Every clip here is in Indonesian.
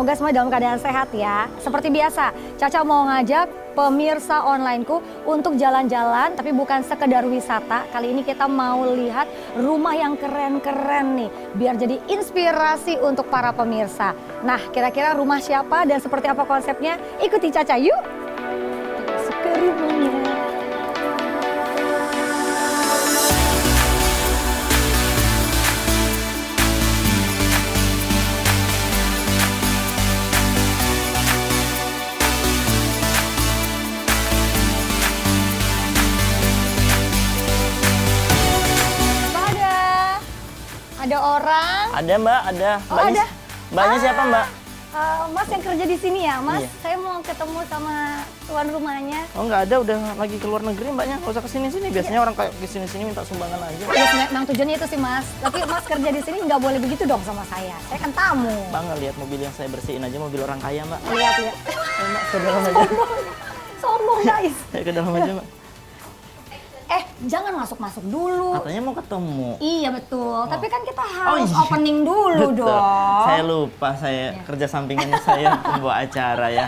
semoga semua dalam keadaan sehat ya. Seperti biasa, Caca mau ngajak pemirsa onlineku untuk jalan-jalan, tapi bukan sekedar wisata. Kali ini kita mau lihat rumah yang keren-keren nih, biar jadi inspirasi untuk para pemirsa. Nah, kira-kira rumah siapa dan seperti apa konsepnya? Ikuti Caca yuk! Masuk ke rumahnya. Ada orang? Ada Mbak, ada. Oh, ada. Mbaknya siapa Mbak? Mas yang kerja di sini ya, Mas? Iya. Saya mau ketemu sama tuan rumahnya. Oh nggak ada, udah lagi ke luar negeri Mbaknya. Nggak usah kesini-sini. Biasanya orang kayak kesini-sini minta sumbangan aja. Ya, memang tujuannya itu sih Mas. Tapi Mas kerja di sini nggak boleh begitu dong sama saya. Saya kan tamu. Mbak nggak lihat mobil yang saya bersihin aja, mobil orang kaya Mbak. Lihat, lihat. Ayo Mbak, ke dalam aja. Sombong guys. Ayo ke dalam aja Mbak. Jangan masuk-masuk dulu. Katanya mau ketemu. Iya betul, tapi kan kita harus iya. opening dulu Betul. dong. Saya lupa, saya kerja sampingannya saya pembawa acara ya.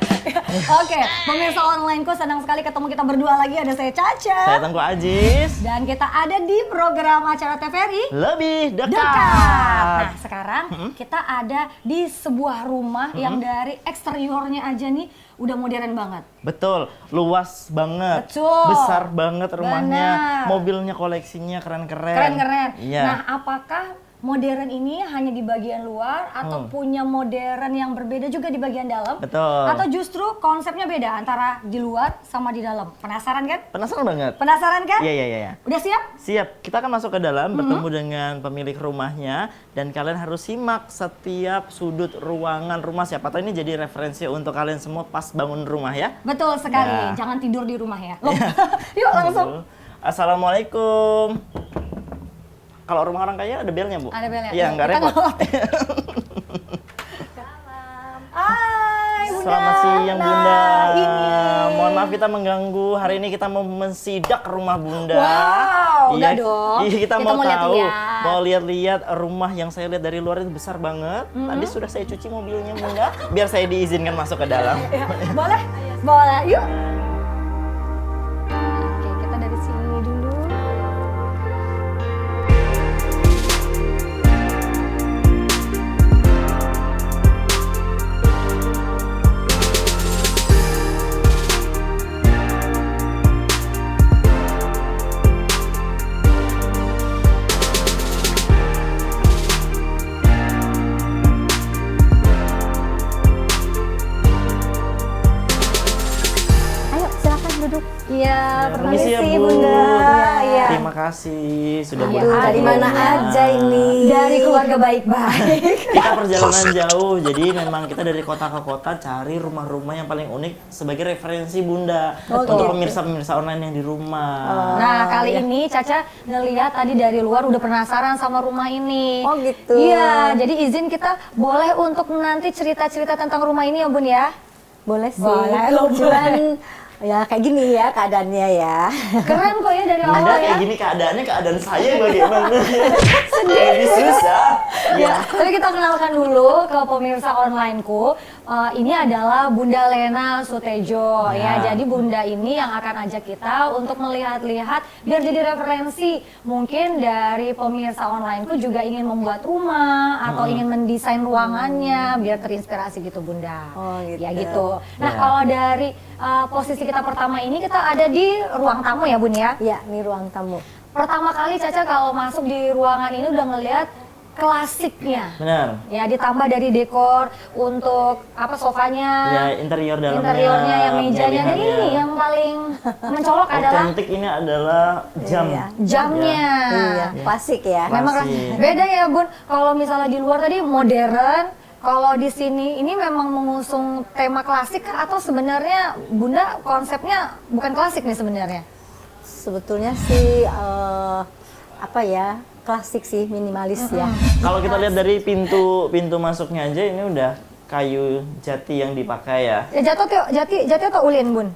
Oke, pemirsa onlineku senang sekali ketemu kita berdua lagi. Ada saya Caca. Saya Tengku Ajis. Dan kita ada di program acara TVRI Lebih dekat. Nah, sekarang kita ada di sebuah rumah yang dari eksteriornya aja nih udah modern banget. Betul, luas banget. Betul. Besar banget rumahnya. Benar. Mobilnya koleksinya keren-keren. Keren-keren. Iya. Nah, apakah modern ini hanya di bagian luar atau punya modern yang berbeda juga di bagian dalam? Betul. Atau justru konsepnya beda antara di luar sama di dalam? Penasaran kan? Penasaran banget? Penasaran kan? Iya. Udah siap? Siap, kita akan masuk ke dalam bertemu dengan pemilik rumahnya dan kalian harus simak setiap sudut ruangan rumah. Siapa tahu ini jadi referensi untuk kalian semua pas bangun rumah ya. Betul sekali, Ya. jangan tidur di rumah ya. Loh, yuk langsung. Assalamualaikum. Kalau rumah orang kaya ada belnya Bu? Ada belnya. Iya, nggak Kita repot. Hai Bunda. Selamat siang Bunda. Nah, ini. Mohon maaf kita mengganggu. Hari ini kita mau mensidak rumah Bunda. Wow, Iya, udah dong. Iya, kita mau tahu. lihat-lihat. Mau lihat-lihat rumah yang saya lihat dari luar itu besar banget. Tadi sudah saya cuci mobilnya Bunda. Biar saya diizinkan masuk ke dalam. Ya, boleh? Boleh. Yuk. Oke, kita dari sini dulu. Ayo, silakan duduk. Iya, Permisi ya, Bu. Bunda. Iya. Terima kasih sudah Aduh, buat dari mana aja ini? Dari keluarga baik-baik. Kita perjalanan jauh, jadi memang kita dari kota ke kota cari rumah-rumah yang paling unik sebagai referensi Bunda untuk pemirsa-pemirsa online yang di rumah. Nah, kali ini Caca ngeliat tadi dari luar udah penasaran sama rumah ini. Oh, gitu. Iya, jadi izin kita boleh untuk nanti cerita-cerita tentang rumah ini ya Bun ya? Boleh sih. Boleh, lo Cuman ya kayak gini ya keadaannya ya. Keren kok ya dari Bunda awal ya. kayak gini keadaan saya bagaimana? Lebih susah. Ya, tapi kita kenalkan dulu ke pemirsa onlineku. Ini adalah Bunda Lena Sutejo ya. Jadi Bunda ini yang akan ajak kita untuk melihat-lihat biar jadi referensi. Mungkin dari pemirsa onlineku juga ingin membuat rumah atau ingin mendesain ruangannya biar terinspirasi gitu Bunda. Oh, gitu. Ya gitu. Nah, Ya. kalau dari posisi kita pertama ini kita ada di ruang tamu ya Bun ya. Ya, ini ruang tamu. Pertama kali Caca kalau masuk di ruangan ini udah ngelihat klasiknya. Benar. Ya, ditambah dari dekor untuk apa sofanya, Ya, interior dalamnya. interiornya, yang mejanya. Dan pilihannya. ini yang paling mencolok adalah Otentik ini adalah jam. Iya. jamnya. Iya, klasik ya. Memang Klasik. beda ya Bun. Kalau misalnya di luar tadi modern, kalau di sini ini memang mengusung tema klasik atau sebenarnya Bunda konsepnya bukan klasik nih sebenarnya? Sebetulnya sih apa ya? Klasik sih, minimalis ya. Kalau kita lihat dari pintu masuknya aja ini udah kayu jati yang dipakai ya. Ya jati atau ulin Bun?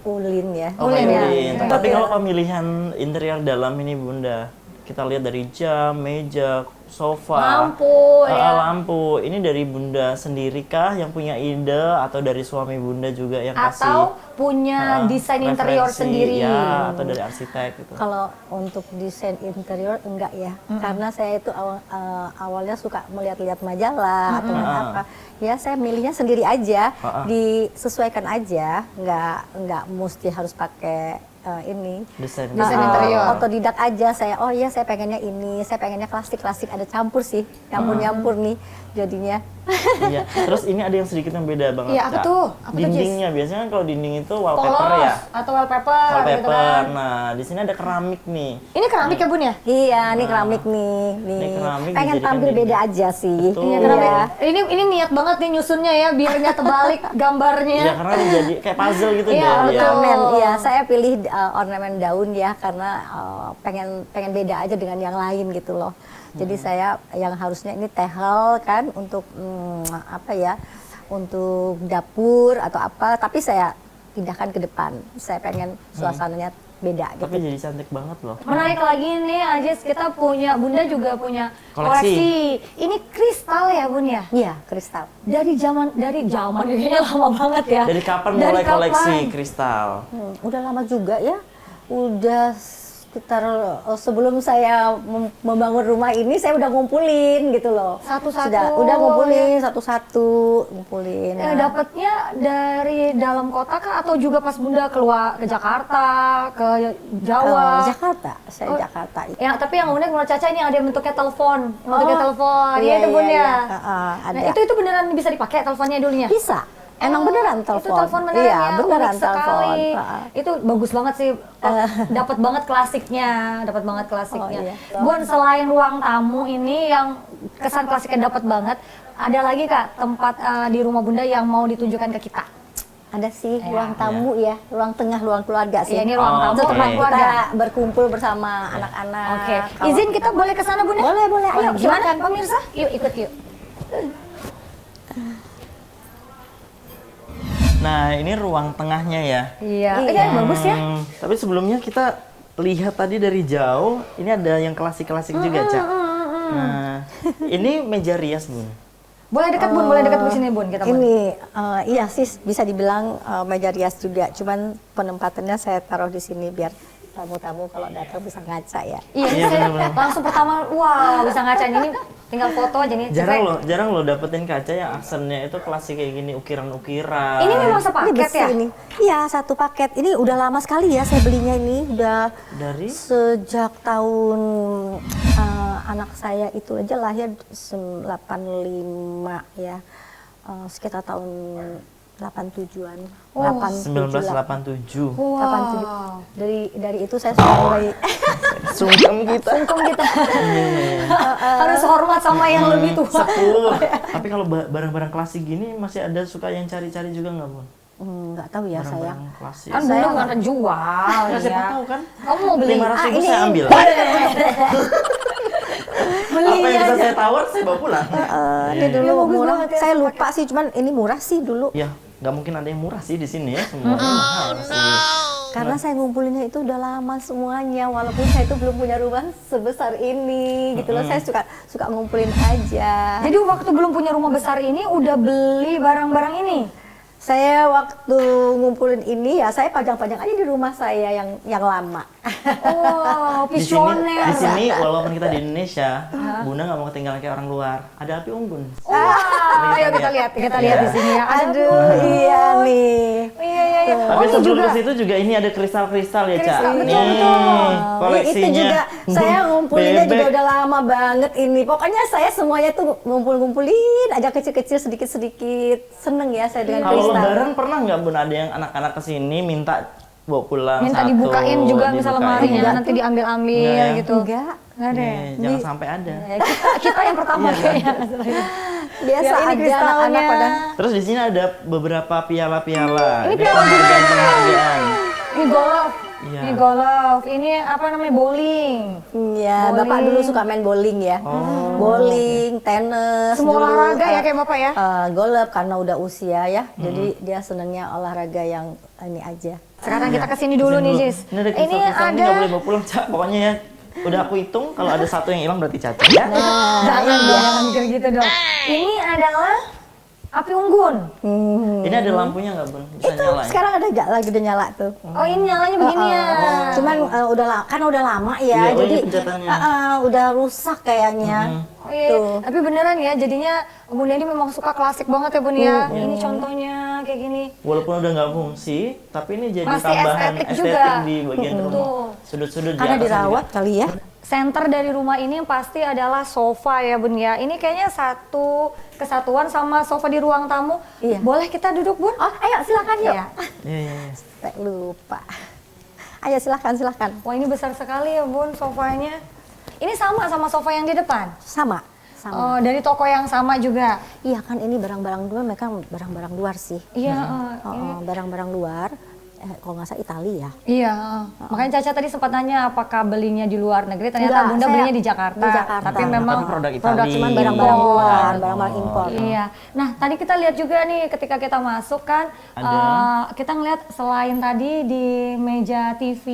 Ulin ya. Oh, Ulin kayu ya. ulin. Tapi Betul. kalau pemilihan interior dalam ini Bunda, kita lihat dari jam, meja, sofa, Lampu, ya. lampu. Ini dari Bunda sendiri kah yang punya ide atau dari suami Bunda juga yang kasih Atau punya desain interior referensi, sendiri? ya, atau dari arsitek gitu. Kalau untuk desain interior enggak ya, karena saya itu awalnya suka melihat-lihat majalah atau apa. Ya saya milihnya sendiri aja, disesuaikan aja, nggak mesti harus pakai ini. Desain interior. Otodidak aja saya. Oh iya saya pengennya ini, saya pengennya klasik ada campur sih, nyampur nih jadinya. Iya. Terus ini ada yang sedikit yang beda banget. Iya, apa Kak. tuh? Apa tuh, Jis? Dindingnya biasanya kan kalau dinding itu wallpaper Polos ya. atau wallpaper gitu Wallpaper. kan. Nah, di sini ada keramik nih. Ini keramik ya Bun ya? Iya, ini keramik nih. Ini keramik Pengen dijadikan tampil dinding. beda aja sih. Betul. Iya, keramik. Ini niat banget nih nyusunnya ya biar nggak terbalik gambarnya. Ya karena dia jadi kayak puzzle gitu Iya, deh dia. betul. Ornamen, iya saya pilih ornamen daun ya karena pengen beda aja dengan yang lain gitu loh. Jadi saya yang harusnya ini tehel kan untuk apa ya, untuk dapur atau apa, tapi saya pindahkan ke depan. Saya pengen suasananya beda Tapi gitu. jadi cantik banget loh. Menarik lagi nih Ajis, kita punya, Bunda juga punya Koleksi. koleksi. Ini kristal ya Bun ya? Iya, kristal. Dari zaman kayaknya lama banget ya. Dari kapan Dari mulai kapan? koleksi kristal? Udah lama juga ya. Udah sekitar sebelum saya membangun rumah ini saya udah ngumpulin gitu loh. Satu-satu, Udah ngumpulin satu-satu, ngumpulin. Dapatnya dari dalam kota kah atau juga pas Bunda keluar ke Jakarta, ke Jawa? Jakarta, saya Oh. Jakarta. Ya, tapi yang uniknya menurut Caca ini ada bentuknya telepon. Bentuknya telepon. Iya, iya, itu Bun iya, ya. iya. Ada. Nah, itu beneran bisa dipakai teleponnya dulunya? Bisa. Emang beneran telepon. Itu telepon beneran Iya, ya, beneran unik telepon. sekali. Itu bagus banget sih. Dapat banget klasiknya, dapat banget klasiknya. Oh, iya. Bun, selain ruang tamu ini yang kesan klasiknya dapat banget, ada lagi Kak tempat di rumah Bunda yang mau ditunjukkan ke kita? Ada sih ruang tamu ya, ruang tengah, ruang keluarga sih. Iya, ini ruang tamu, Itu tempat ruang keluarga. kita berkumpul bersama anak-anak. Oke, Kalau- izin kita boleh ke sana Bunda? Boleh, Ayo, ayo, gimana silakan. pemirsa? Yuk ikut yuk. Nah, ini ruang tengahnya ya. Iya, ini bagus ya. Tapi sebelumnya kita lihat tadi dari jauh, ini ada yang klasik-klasik juga, Cak. Nah, ini meja rias, Bun. Boleh dekat Bun, boleh dekat ke sini Bun kita Bun. Ini iya sih bisa dibilang meja rias juga, cuman penempatannya saya taruh di sini biar tamu-tamu kalau datang bisa ngaca ya. Iya, Iya, saya benar-benar. langsung pertama, wow bisa ngaca ini tinggal foto aja nih. Jarang loh dapetin kaca yang aksennya itu klasik kayak gini, ukiran-ukiran. Ini memang Ini sepaket besi ya? ini. Iya, satu paket. Ini udah lama sekali ya saya belinya ini. Udah Dari? sejak tahun anak saya itu aja lahir 85 ya. Sekitar tahun 87-an. Oh, 1987. Wow. Dari itu saya sudah mulai Sungkem kita. Sungkem kita. Harus hormat sama yang lebih tua. Sepuh. Tapi kalau barang-barang klasik gini masih ada suka yang cari-cari juga nggak, Bun? nggak tahu ya saya. Barang-barang klasik. Kan Bunda bukan penjual Nggak, siapa ya. tahu kan? Kamu mau beli? 500.000 ini. saya ambil. Apa yang bisa saya tawar, saya bawa pulang. Ini dulu Iya, bagus murah. banget ya, Saya lupa sih, cuman ini murah sih dulu. Ya, nggak mungkin ada yang murah sih di sini ya. Semuanya mahal sih. Karena saya ngumpulinnya itu udah lama semuanya, walaupun saya itu belum punya rumah sebesar ini, gitu loh. Saya suka ngumpulin aja. Jadi waktu belum punya rumah besar ini udah beli barang-barang ini? Saya waktu ngumpulin ini ya, saya pajang-pajang aja di rumah saya yang lama. Oh, Di sini, visioner. di sini walaupun kita di Indonesia, Bunda nggak mau ketinggalan kayak orang luar. Ada api unggun. Wah, ayo kita lihat di sini ya. Aduh, iya nih. Iya. Tapi ini sebelum juga. ke situ juga ini ada kristal-kristal ya, Cak. Kristal, Nih, betul. koleksinya. Itu juga saya ngumpulinnya juga bebek. udah lama banget ini. Pokoknya saya semuanya tuh ngumpulin aja kecil-kecil sedikit-sedikit. Seneng ya saya dengan Kalau kristal. lebaran pernah nggak, Bun, ada yang anak-anak kesini minta bawa pulang Minta satu, dibukain juga misal dibukain. lemarinya nanti diambil-ambil Enggak ya? gitu. Enggak. Enggak ada. ya? Nih, jangan sampai ada. Ya, Kita yang pertama kayaknya. biasa Ya, ini ada kristalnya. anak-anak pada Terus di sini ada beberapa piala-piala. Ini piala juga. penghargaan. Ini golf. Iya. Ini golf. Ini apa namanya bowling. ya, Bapak dulu suka main bowling ya. Bowling, tenis. Semua dulu, olahraga ya kayak Bapak ya? golf karena udah usia ya. Jadi dia senengnya olahraga yang ini aja. Sekarang kita kesini dulu nih, Jis. Ini ada kristal-kristal, ini nggak boleh bawa pulang, Cak. Pokoknya ya, Udah aku hitung, kalau ada satu yang hilang berarti Caca ya. Jangan mikir gitu dong. Ini adalah api unggun. Ini ada lampunya nggak Bun? Bisa nyala ya? Sekarang ada lagi udah nyala tuh. Oh ini nyalanya begini ya. Cuman udah lama ya, Iya, oh, jadi ini pencetannya. udah rusak kayaknya. Oh iya, Tuh. tapi beneran ya, jadinya Bunda ini memang suka klasik banget ya Bun ya. Ini contohnya kayak gini. Walaupun udah nggak fungsi, tapi ini jadi Masih tambahan estetik estetik juga. di bagian rumah. Tuh. Sudut-sudut di Karena atasnya dirawat juga. kali ya. Center dari rumah ini yang pasti adalah sofa ya Bun ya. Ini kayaknya satu kesatuan sama sofa di ruang tamu. Iya. Boleh kita duduk Bun? Oh, ayo silakan yuk. Iya. Iya, iya, iya. Saya lupa. Ayo silakan. Wah ini besar sekali ya Bun sofanya. Ini sama sofa yang di depan? Sama. Oh, dari toko yang sama juga? Iya kan ini barang-barang luar, mereka barang-barang luar sih. Iya. Barang-barang luar. Kalau nggak salah Italia ya. Iya, makanya Caca tadi sempat nanya apakah belinya di luar negeri, ternyata Enggak, Bunda saya belinya di Jakarta. di Jakarta. Tapi memang Tapi produk Itali. Cuman barang-barang impor. luar, barang-barang impor. Iya. Nah, tadi kita lihat juga nih ketika kita masuk kan, kita ngeliat selain tadi di meja TV,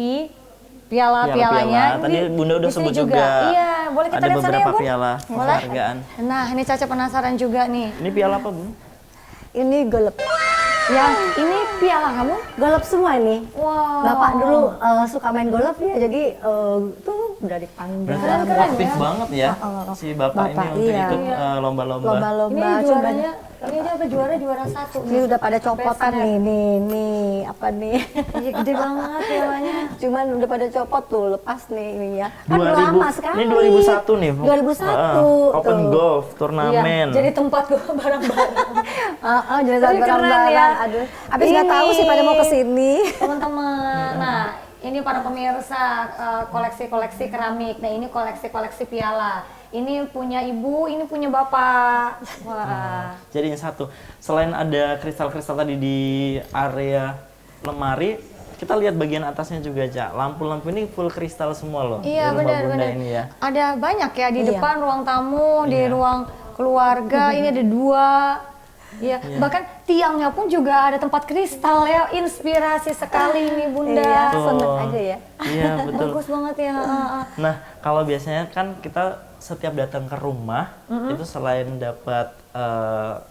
piala-pialanya. Piala-piala. Tadi Bunda udah di sini sebut juga. Iya, boleh kita Ada lihat sana ya beberapa Bun? piala Boleh? penghargaan. Nah, ini Caca penasaran juga nih. Ini piala apa Bun? Ini golep. Yang ini piala kamu? Golep semua ini. Wow. Bapak dulu suka main golep ya, jadi tuh udah dipanggil. Berarti Keren aktif ya? banget ya si Bapak ini Bapak, untuk iya. ikut lomba-lomba. Lomba-lomba. Ini Coba. juaranya, ini aja apa juara 1. Ini udah pada copotan nih, apa nih? Iya gede banget pialanya. Cuman udah pada copot tuh, lepas nih ini ya. Kan 2000, lama sekali. ini 2001 nih. 2001. Open tuh. golf turnamen. Iya, jadi tempat gua barang-barang. Jadi Tapi keren barang-barang. ya. Aduh, habis nggak tahu sih pada mau kesini. Teman-teman, nah ini para pemirsa koleksi-koleksi keramik. Nah ini koleksi-koleksi piala. Ini punya ibu, ini punya bapak. Wah. Jadi yang satu, selain ada kristal-kristal tadi di area lemari, kita lihat bagian atasnya juga, Cak. Lampu-lampu ini full kristal semua loh. Iya di rumah Bunda benar-benar. ini ya. Ada banyak ya di Iya. depan ruang tamu, di Iya. ruang keluarga. Ini ada 2. Iya, bahkan tiangnya pun juga ada tempat kristal ya. Inspirasi sekali nih Bunda. Iya, Tuh. seneng aja ya. Iya, betul. Bagus banget ya. Nah, kalau biasanya kan kita setiap datang ke rumah, itu selain dapat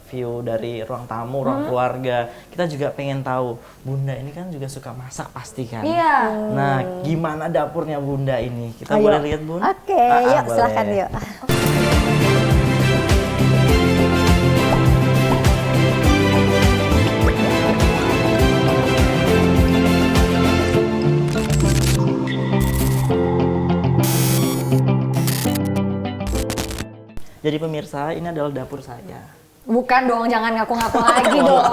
view dari ruang tamu, ruang keluarga, kita juga pengen tahu, Bunda ini kan juga suka masak pasti kan? Iya. Nah, gimana dapurnya Bunda ini? Kita Ayo. boleh lihat, Bun? Oke, yuk boleh. silakan yuk. Jadi pemirsa, ini adalah dapur saya. Bukan dong, jangan ngaku-ngaku lagi dong.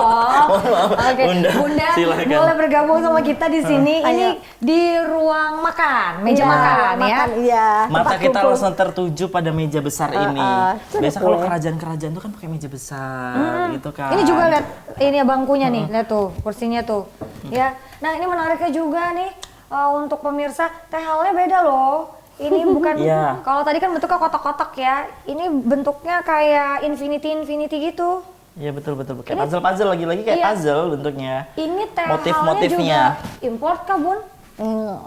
Oke, Bunda, silakan. boleh bergabung sama kita di sini. Ini di ruang makan, meja Iya, makan ya. makan, iya. Mata Tempat kita kumpul. langsung tertuju pada meja besar ini. itu Biasa betul. kalau kerajaan-kerajaan tuh kan pakai meja besar gitu kan. Ini juga lihat ini ya bangkunya nih, lihat tuh kursinya tuh. Ya, nah ini menariknya juga nih untuk pemirsa, tehelnya beda loh. Ini bukan, Iya. kalau tadi kan bentuknya kotak-kotak ya, ini bentuknya kayak infinity gitu. Iya betul. Kayak Ini- puzzle-puzzle lagi kayak Iya. puzzle bentuknya. Ini tehelnya Motif-motifnya. juga import kah Bun?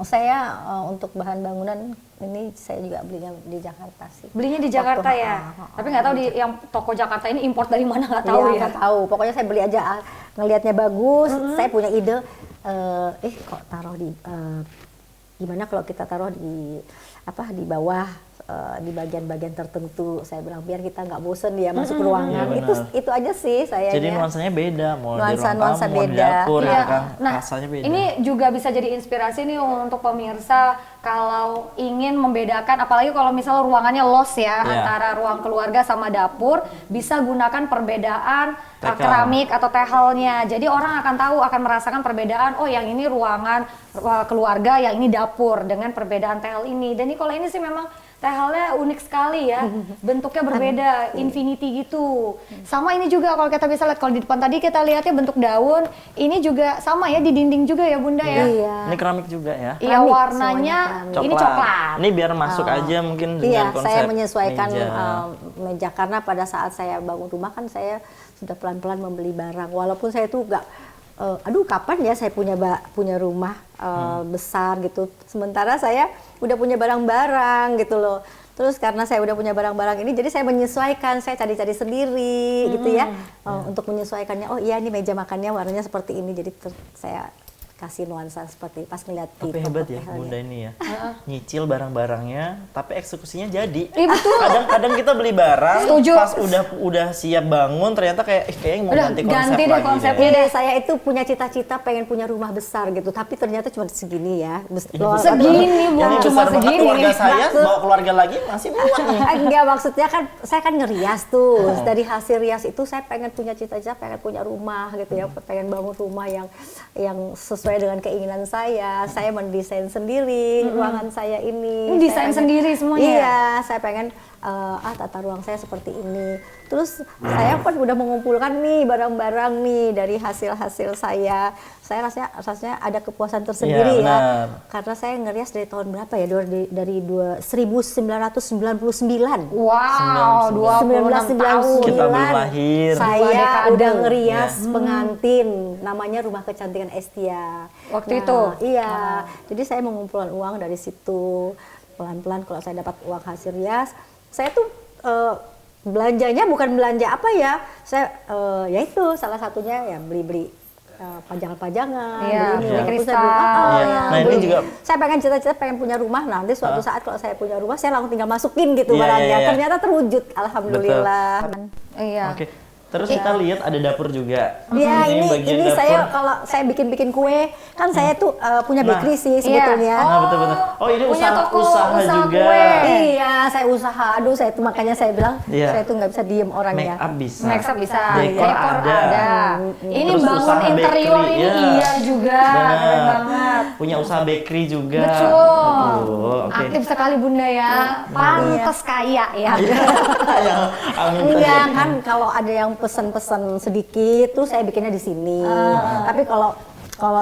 Saya untuk bahan bangunan ini saya juga belinya di Jakarta sih. Belinya di Jakarta Waktu- ya? Tapi nggak tahu di yang toko Jakarta ini import dari mana nggak tahu Iya, ya? nggak tahu. Pokoknya saya beli aja, ngelihatnya bagus. Saya punya ide. Kok taruh di gimana kalau kita taruh di di bawah di bagian-bagian tertentu. Saya bilang biar kita nggak bosen ya masuk ke ruangan. Iya, benar. Itu aja sih saya. Jadi nuansanya beda, mau di ruang Nuansa-nuansa tamu, mau di beda. dapur, Iya. ya kan? Nah, Rasanya beda. ini juga bisa jadi inspirasi nih untuk pemirsa kalau ingin membedakan, apalagi kalau misal ruangannya los ya, Iya. antara ruang keluarga sama dapur, bisa gunakan perbedaan Tehel. keramik atau tehelnya. Jadi orang akan tahu, akan merasakan perbedaan, oh yang ini ruangan keluarga, yang ini dapur, dengan perbedaan tehel ini. Dan ini kalau ini sih memang tehelnya unik sekali ya, bentuknya berbeda, infinity gitu. Sama ini juga kalau kita bisa lihat, kalau di depan tadi kita lihatnya bentuk daun, ini juga sama ya, di dinding juga ya Bunda ya? Iya. Ini keramik juga ya. Iya, Keramik, warnanya semuanya ini coklat. Ini biar masuk aja mungkin Iya, dengan konsep saya menyesuaikan meja. meja karena pada saat saya bangun rumah kan saya sudah pelan-pelan membeli barang. Walaupun saya tuh nggak aduh kapan ya saya punya rumah besar gitu. Sementara saya udah punya barang-barang gitu loh. Terus karena saya udah punya barang-barang ini, jadi saya menyesuaikan, saya cari-cari sendiri gitu ya, untuk menyesuaikannya. Oh iya, ini meja makannya warnanya seperti ini, jadi saya kasih nuansa seperti pas ngeliat di Tapi hebat ya toko Bunda ini ya, nyicil barang-barangnya, tapi eksekusinya jadi. Iya, betul. Kadang kita beli barang, Setuju. pas udah siap bangun, ternyata kayaknya mau Udah, ganti konsep ganti deh lagi konsepnya. Iya, saya itu punya cita-cita pengen punya rumah besar gitu, tapi ternyata cuma segini ya. Segini, Bu. Ini Cuma besar banget segini. keluarga saya, Maksud- bawa keluarga lagi masih muat nih. Enggak, maksudnya kan saya kan ngerias tuh. Dari hasil rias itu saya pengen punya cita-cita, pengen punya rumah gitu ya, pengen bangun rumah yang sesuai dengan keinginan saya. Saya mendesain sendiri ruangan saya ini. Ini desain sendiri semuanya ya? Iya, saya pengen tata ruang saya seperti ini. Terus saya kan udah mengumpulkan nih barang-barang nih dari hasil-hasil saya. Saya rasanya ada kepuasan tersendiri Iya, ya. benar. Karena saya ngerias dari tahun berapa ya? Dari 1999. Wow, 26 tahun. Kita belum lahir. Dua Saya dekade. udah ngerias pengantin, namanya Rumah Kecantikan Estia. Waktu itu? Iya. Jadi saya mengumpulkan uang dari situ. Pelan-pelan kalau saya dapat uang hasil rias, saya tuh belanjanya bukan belanja apa ya. Saya ya itu salah satunya ya beli-beli pajangan-pajangan, Iya, beli beli ini. Waktu kristal. saya dulu, Iya. Nah, ini juga saya pengen cita-cita pengen punya rumah. Nanti suatu saat kalau saya punya rumah, saya langsung tinggal masukin gitu Iya, barangnya. iya, iya. Ternyata terwujud, alhamdulillah. Iya. Oke. Terus kita lihat ada dapur juga. Ya bagian ini dapur. saya kalau saya bikin kue kan saya tuh punya Nah, bakery sih iya. sebetulnya. Nah, betul-betul. Oh, ini Punya toko, usaha usaha juga. kue. Iya, saya usaha. Aduh, saya tuh makanya saya bilang Iya. saya tuh nggak bisa diem Make orangnya. up bisa. Make up bisa, Dekor ada. Ini Terus bangun usaha interior bakery, ini ya. iya juga, Benar. keren banget. Punya usaha bakery juga. Betul. Betul. Oke. Aktif sekali Bunda ya, pantes kaya ya. Yang amin. Enggak kan kalau ada yang pesen-pesen sedikit tuh saya bikinnya di sini. Tapi kalau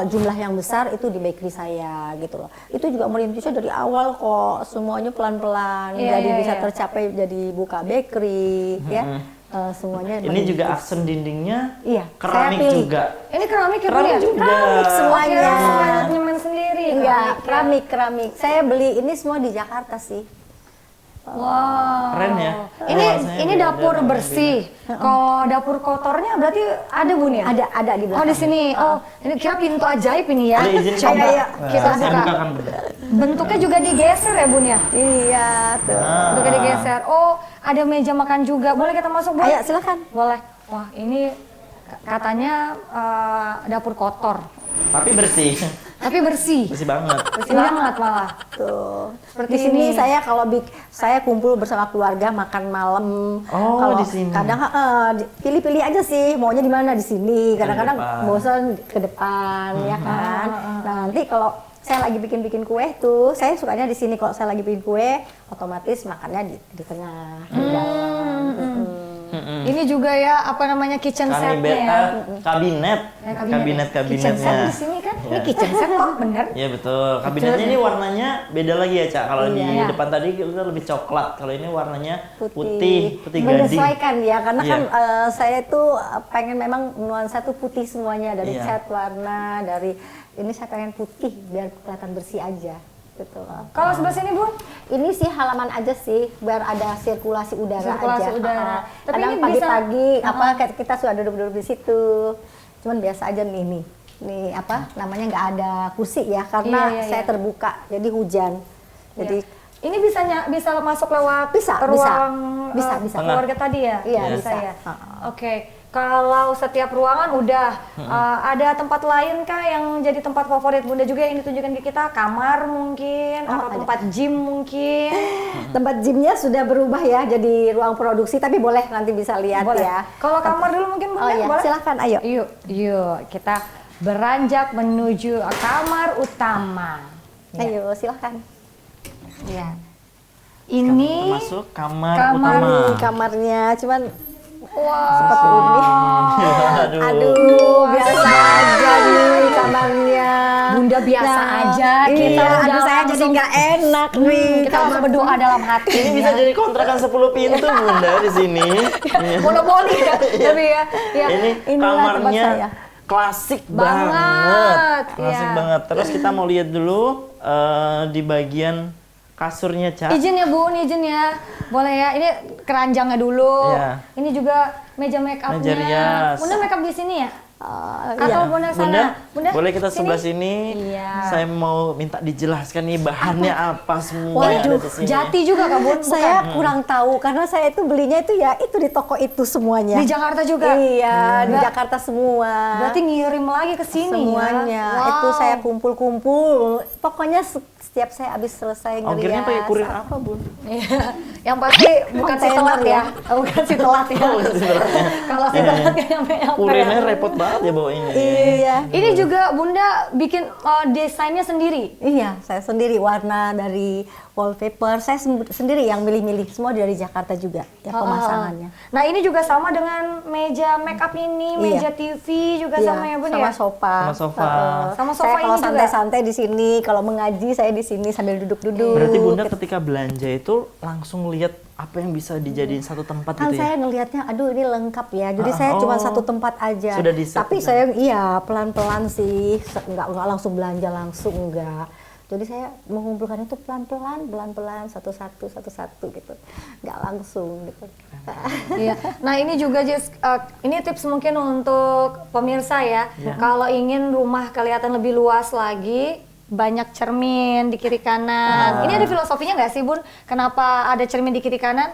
jumlah yang besar itu di bakery saya gitu loh. Itu juga merintisnya dari awal kok, semuanya pelan-pelan. Iya, Jadi iya, bisa iya. tercapai jadi buka bakery ya. Semuanya Ini juga aksen dindingnya Iya, keramik saya pilih. juga. Ini keramik ya Keramik Bunda? juga. Keramik semuanya. Nyemen sendiri. Enggak, keramik keramik. Saya beli ini semua di Jakarta sih. ya. Wow. Keren ya. Ini Rasanya ini beda dapur dengan bersih. Kalau dapur kotornya berarti ada Bun ya? Ada di Oh belakang. di sini. Oh, ini kira pintu ajaib ini ya. Ada izin Coba Iya, kita Saya buka. bukakan Bunda. Bentuknya juga digeser ya Bun ya? Iya, tuh. Bentuknya digeser. Oh, ada meja makan juga. Boleh kita masuk, Bu? Ayo, silakan. Boleh. Wah, ini katanya dapur kotor. Tapi bersih. Tapi bersih. Bersih banget. Bersih banget malah. Tuh. Seperti Di sini ini. saya kalau saya kumpul bersama keluarga makan malam. Oh, Kalau di sini. kadang pilih-pilih aja sih maunya di mana di sini. Kadang-kadang depan. bosan ke depan ya kan. Nah, nanti kalau saya lagi bikin kue tuh, saya sukanya di sini. Kalau saya lagi bikin kue, otomatis makannya di tengah, di dalam. Ini juga ya apa namanya kitchen setnya ya. Kabinet. Ya, Kabinet-kabinetnya. Kitchen set di sini kan? Ini Ya. kitchen set kok, bener? Iya betul. Kabinetnya ini warnanya beda lagi ya, Cak. Kalau di Iya. depan tadi kita lebih coklat. Kalau ini warnanya putih gading. Menyesuaikan ya, karena Iya. kan saya tuh pengen memang nuansa tuh putih semuanya dari Iya. cat warna, dari ini saya pengen putih biar kelihatan bersih aja gitu loh. Kalau sebelah sini Bun? Ini sih halaman aja sih biar ada sirkulasi udara Sirkulasi aja. udara. Tapi Kadang ini pagi-pagi bisa- apa kayak kita sudah duduk-duduk di situ. Cuman biasa aja nih. Nih apa namanya nggak ada kursi ya karena Iya, iya, saya iya. terbuka jadi hujan. Jadi Ini bisa masuk lewat Bisa, ruang bisa. Bisa. keluarga tadi ya? Iya, bisa bisa. ya. Oke. Kalau setiap ruangan udah ada tempat lain kah yang jadi tempat favorit Bunda juga yang ditunjukkan ke kita? Kamar mungkin atau ada. tempat gym mungkin? tempat gymnya sudah berubah ya jadi ruang produksi tapi boleh nanti bisa lihat Boleh. ya. Kalau kamar dulu mungkin Bunda Oh iya, boleh? silahkan ayo. Yuk kita beranjak menuju kamar utama. Ayo silahkan. Ya. Ini Termasuk kamar kamar utama. Ini kamarnya cuman wow. seperti ini. Aduh. Aduh, biasa aja nih kamarnya. Bunda biasa aja, Kita kita udah aduh saya jadi langsung- nggak enak nih. Kita langsung berdoa dalam hati. Ini bisa jadi kontrakan 10 pintu Bunda di sini. monopoli ya, tapi ya. Ini Inilah tempat kamarnya saya. klasik Banget, klasik iya. banget. Terus kita mau lihat dulu di bagian kasurnya, Ca. Izin ya Bun, izin ya. Boleh ya, ini keranjangnya dulu. Iya. Ini juga meja make up-nya. Meja rias. Bunda make up di sini ya? Atau iya. Bunda sana? Bunda, boleh kita sebelah sini? Iya. Saya mau minta dijelaskan nih bahannya apa semua yang Waduh, ada di sini. jati juga Kak Bun? Saya kurang tahu karena saya itu belinya itu ya itu di toko itu semuanya. Di Jakarta juga? Iya, di Jakarta semua. Berarti ngirim lagi ke sini semuanya. ya? Wow. Itu saya kumpul-kumpul. Pokoknya setiap saya habis selesai ngerias. Ongkirnya pakai kurir apa, Bun? Iya, yang pasti bukan si Kontainer telat ya. ya. Bukan si telat ya. Oh, bukan si telatnya. Kalau si telat kayak nyampe-nyampe. Kurirnya repot banget ya bawa ini. Iya. Ini juga Bunda bikin desainnya sendiri? Iya, saya sendiri warna dari wallpaper. Saya sendiri yang milih-milih. Semua dari Jakarta juga ya pemasangannya. Nah ini juga sama dengan meja make up ini, meja TV juga Iya, sama ya Bun sama ya? sofa. Sama sofa. Sama sofa Saya ini kalau juga? santai-santai di sini, kalau mengaji saya di sini sambil duduk-duduk. Berarti Bunda ketika belanja itu langsung lihat apa yang bisa dijadiin satu tempat Kan gitu ya? saya ngelihatnya, aduh ini lengkap ya. Jadi saya cuma satu tempat aja. Sudah di-set Tapi gitu. saya iya pelan-pelan sih, nggak langsung belanja langsung enggak. Jadi saya mengumpulkan itu pelan-pelan, satu-satu gitu, nggak langsung gitu. Iya. Nah ini juga Jess, ini tips mungkin untuk pemirsa ya. Kalau ingin rumah kelihatan lebih luas lagi, banyak cermin di kiri kanan. Ini ada filosofinya nggak sih Bun? Kenapa ada cermin di kiri kanan?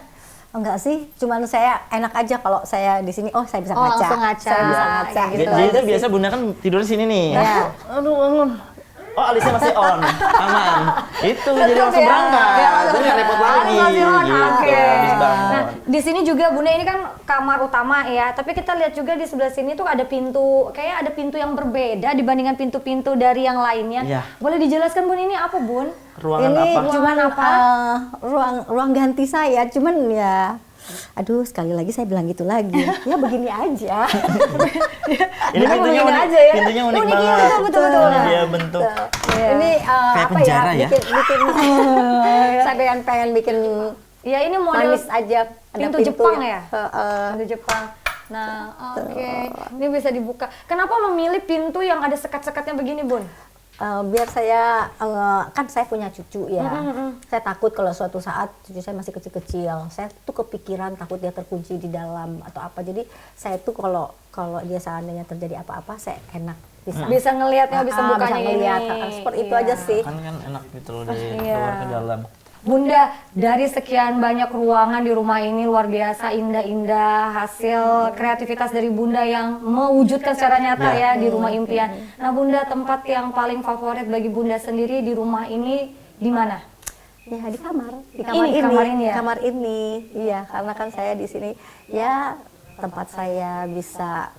Enggak sih, cuman saya enak aja kalau saya di sini. Oh saya bisa Oh, ngaca. langsung ngaca. Saya bisa ngaca. Kayak gitu. Jadi itu biasa Bunda kan tidur di sini nih. Iya. Aduh bangun. Oh alisnya masih on, aman. Itu jadi langsung Ya. berangkat. Ya, Jadi nggak repot lagi. masih on, Gitu. oke. Habis bangun. Nah, di sini juga Bunda ini kan kamar utama ya, tapi kita lihat juga di sebelah sini tuh ada pintu, kayak ada pintu yang berbeda dibandingkan pintu-pintu dari yang lainnya. Iya. Boleh dijelaskan Bun ini apa Bun? Ruangan Ini apa? cuman apa? ruang ganti saya, cuman ya. Aduh, sekali lagi saya bilang gitu lagi. Ya begini aja. Ini Bukan pintunya begini unik, aja ya. pintunya unik Unik, iya, banget. betul. Ini dia bentuk. Ini Kayak apa penjara ya? bikin saya pengen bikin Ya ini model manis aja. Ada pintu Jepang ya? Heeh. Pintu Jepang. Nah, oke. Ini bisa dibuka. Kenapa memilih pintu yang ada sekat-sekatnya begini, Bun? Biar saya kan saya punya cucu ya. Saya takut kalau suatu saat cucu saya masih kecil-kecil. Saya tuh kepikiran takut dia terkunci di dalam atau apa. Jadi saya tuh kalau dia seandainya terjadi apa-apa saya enak Bisa ngelihatnya, bisa bukanya bisa ngeliat. ini. Seperti itu Iya. aja sih. Kan enak gitu loh dari Iya. luar ke dalam. Bunda, dari sekian banyak ruangan di rumah ini luar biasa indah-indah, hasil kreativitas dari Bunda yang mewujudkan secara nyata ya di rumah impian. Nah Bunda, tempat yang paling favorit bagi Bunda sendiri di rumah ini di mana? Ya di kamar, Kamar ini ya? Kamar ini, iya karena kan saya di sini ya tempat saya bisa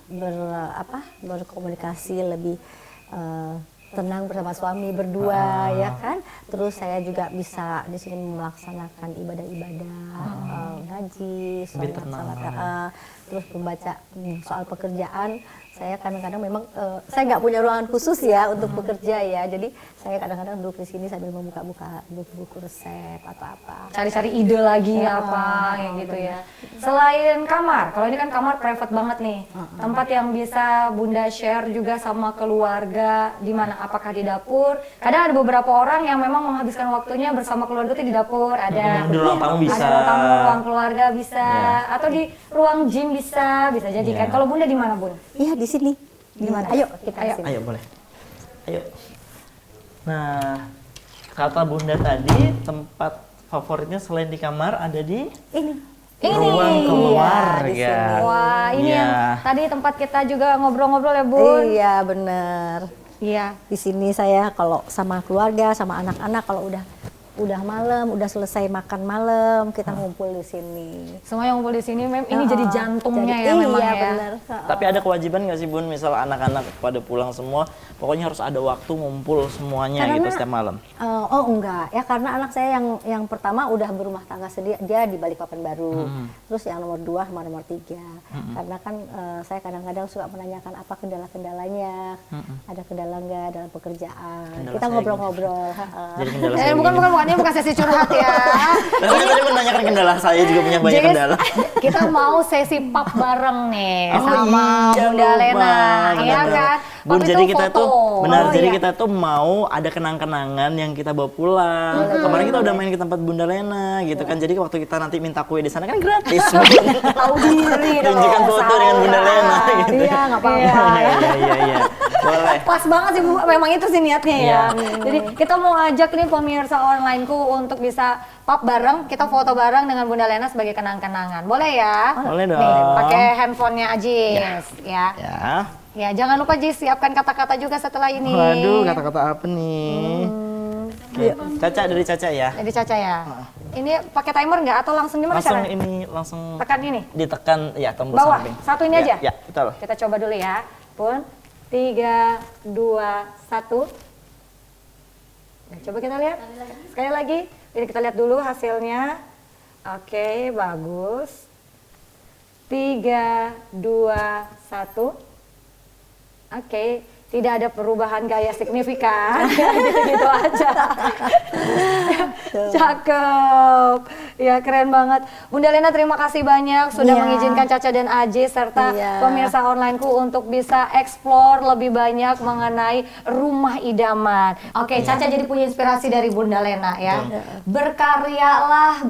berkomunikasi lebih tenang bersama suami berdua ya kan. Terus saya juga bisa di sini melaksanakan ibadah-ibadah, ngaji, sholat, terus membaca soal pekerjaan. Saya kadang-kadang memang saya nggak punya ruangan khusus ya untuk bekerja ya. Jadi saya kadang-kadang duduk di sini sambil membuka-buka buku resep atau apa. Cari-cari ide lagi apa kayak gitu ya. Selain kamar, kalau ini kan kamar private banget nih. Tempat yang bisa Bunda share juga sama keluarga di mana? Apakah di dapur? Kadang ada beberapa orang yang memang menghabiskan waktunya bersama keluarga itu di dapur, ada Di ruang tamu bisa. Ada ruang tamu, ruang keluarga bisa, atau di ruang gym bisa jadi kan. Kalau Bunda di mana, Bun? Iya di sini. Di mana? Ayo kita Ayo. ke sini. Ayo boleh. Ayo. Nah, kata Bunda tadi tempat favoritnya selain di kamar ada di Ini. ruang Ini. keluarga. Iya, di sini. Wah, ini Iya. yang tadi tempat kita juga ngobrol-ngobrol ya, Bun. Iya bener. Iya. Di sini saya kalau sama keluarga, sama anak-anak kalau udah malam, udah selesai makan malam, kita ngumpul di sini. Semua yang ngumpul di sini ini jadi jantungnya ya Iya, memang ya. bener. Tapi ada kewajiban nggak sih Bun, misal anak-anak pada pulang semua, pokoknya harus ada waktu ngumpul semuanya gitu setiap malam. Oh enggak, ya karena anak saya yang pertama udah berumah tangga sendiri, dia di Balikpapan baru. Terus yang nomor 2 sama nomor 3. Karena kan saya kadang-kadang suka menanyakan apa kendala-kendalanya, ada kendala nggak dalam pekerjaan. Kendala Kita saya ngobrol-ngobrol. Jadi kendala saya Bukan begini. ini bukan sesi curhat ya. Dan saya tadi menanyakan kendala, saya juga punya banyak Jis, kendala. kita mau sesi pub bareng nih Oh sama iya, Bunda lupa. Lena, iya Benar-benar. kan? Bun, Pub jadi itu kita foto. tuh benar, Oh, jadi iya. kita tuh mau ada kenang-kenangan yang kita bawa pulang. Kemarin kita udah main ke tempat Bunda Lena gitu kan. Jadi waktu kita nanti minta kue di sana kan gratis. tahu diri dong. Tunjukkan foto dengan Bunda Lena gitu. Iya, nggak apa-apa. Iya. Boleh. Pas banget sih Bu, memang itu sih niatnya ya. Iya. Jadi kita mau ajak nih pemirsa onlineku untuk bisa pub bareng, kita foto bareng dengan Bunda Lena sebagai kenang-kenangan. Boleh ya? Boleh dong. Nih, pakai handphonenya Ajis ya. Ya. Ya, jangan lupa Jis siapkan kata-kata juga setelah ini. Waduh, kata-kata apa nih? Oke, Caca dari Caca ya. Jadi Caca ya. Ini pakai timer nggak atau langsung gimana Langsung caranya? ini langsung Tekan ini. ditekan ya tombol Bawah. samping. Satu ini Ya, aja? Ya, betul. Kita coba dulu ya. Pun 3 2 1. Nah, coba kita lihat. Sekali lagi. Ini kita lihat dulu hasilnya. Oke, bagus. 3 2 1. Oke, tidak ada perubahan gaya signifikan, gitu-gitu aja. Cakep, ya keren banget. Bunda Lena terima kasih banyak sudah Iya. mengizinkan Caca dan Ajis serta Iya. pemirsa onlineku untuk bisa explore lebih banyak mengenai rumah idaman. Oke, Caca jadi punya inspirasi dari Bunda Lena ya. Berkaryalah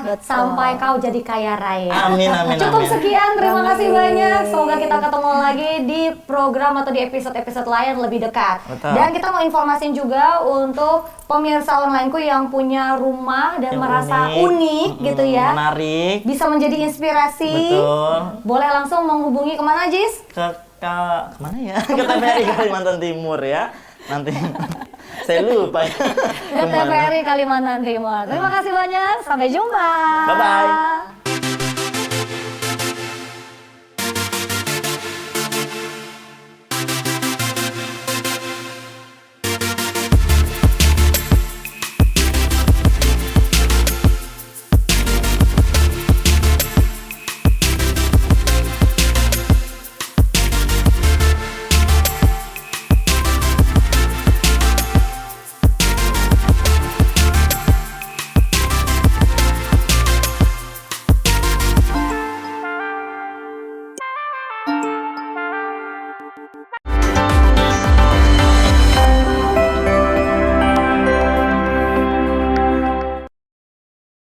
Betul. sampai kau jadi kaya raya. Amin. Cukup amin. sekian, terima kasih banyak. Semoga kita ketemu lagi di program atau di episode-episode lain lebih dekat. Betul. Dan kita mau informasin juga untuk pemirsa onlineku yang punya rumah dan Yang merasa unik gitu ya. Menarik. Bisa menjadi inspirasi. Betul. Boleh langsung menghubungi kemana, Jis? Kemana ya? Ke TVRI Kalimantan Timur ya. Nanti saya lupa ya. Ke TVRI Kalimantan Timur. Terima kasih banyak. Sampai jumpa. Bye-bye.